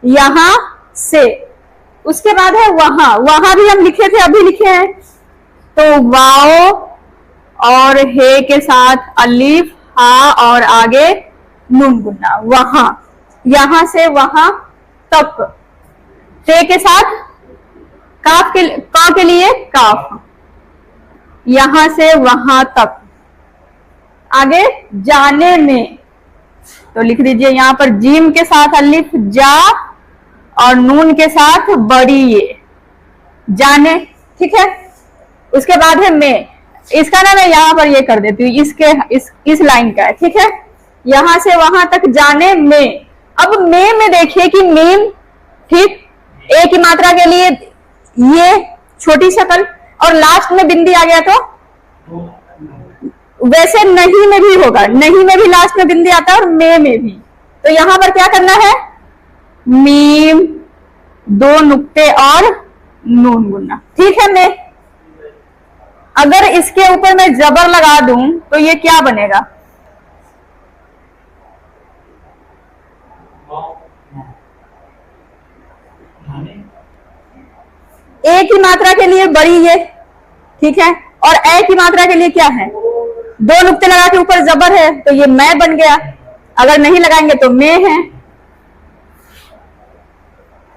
यहां से। उसके बाद है वहां, वहां भी हम लिखे थे, अभी लिखे हैं। तो वाओ और हे के साथ अलिफ, हा और आगे नून गुन्ना, वहां। यहां से वहां तक, ते के साथ काफ के, का के लिए काफ, यहां से वहां तक। आगे जाने में, तो लिख दीजिए यहां पर जीम के साथ अलिफ जा और नून के साथ बड़ी ये, जाने, ठीक है। उसके बाद है में, इसका ना मैं यहां पर ये कर देती हूँ, इसके इस लाइन का है, ठीक है। यहां से वहां तक जाने में। अब में देखिए कि मीम, ठीक, ए की मात्रा के लिए ये छोटी शक्ल और लास्ट में बिंदी आ गया, तो वैसे नहीं में भी होगा, नहीं में भी लास्ट में बिंदी आता है और में भी। तो यहां पर क्या करना है, मीम, दो नुक्ते और नून गुन्ना, ठीक है। में अगर इसके ऊपर मैं जबर लगा दूं तो ये क्या बनेगा, ए की मात्रा के लिए बड़ी ये, ठीक है, और ए की मात्रा के लिए क्या है, दो नुक्ते लगा के ऊपर जबर है, तो ये मैं बन गया। अगर नहीं लगाएंगे तो में है।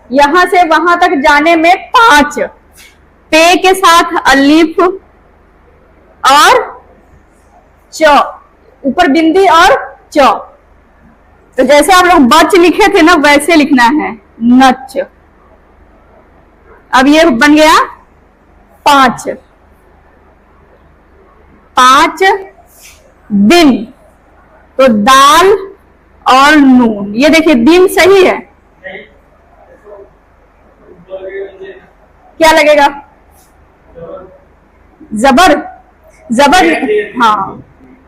यहां से वहां तक जाने में 5, पे के साथ अलिफ और च, ऊपर बिंदी और च। तो जैसे आप लोग बच लिखे थे ना, वैसे लिखना है, नच। अब ये बन गया 5, 5 दिन, तो दाल और नून, ये देखिए दिन सही है, क्या लगेगा, जबर, जबर, हाँ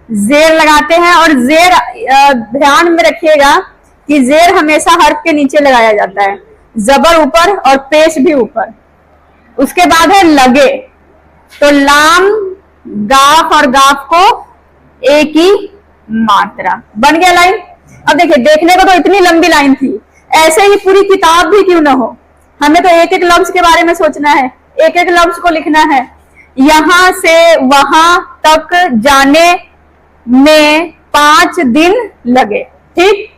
जेर लगाते हैं। और जेर ध्यान में रखिएगा कि जेर हमेशा हर्फ के नीचे लगाया जाता है, जबर ऊपर और पेश भी ऊपर। उसके बाद है लगे, तो लाम, गाफ और गाफ को एक ही मात्रा, बन गया लाइन। अब देखिए, देखने को तो इतनी लंबी लाइन थी, ऐसे ही पूरी किताब भी क्यों ना हो, हमें तो एक एक लफ्ज के बारे में सोचना है, एक एक लफ्ज को लिखना है। यहां से वहां तक जाने में 5 दिन लगे, ठीक।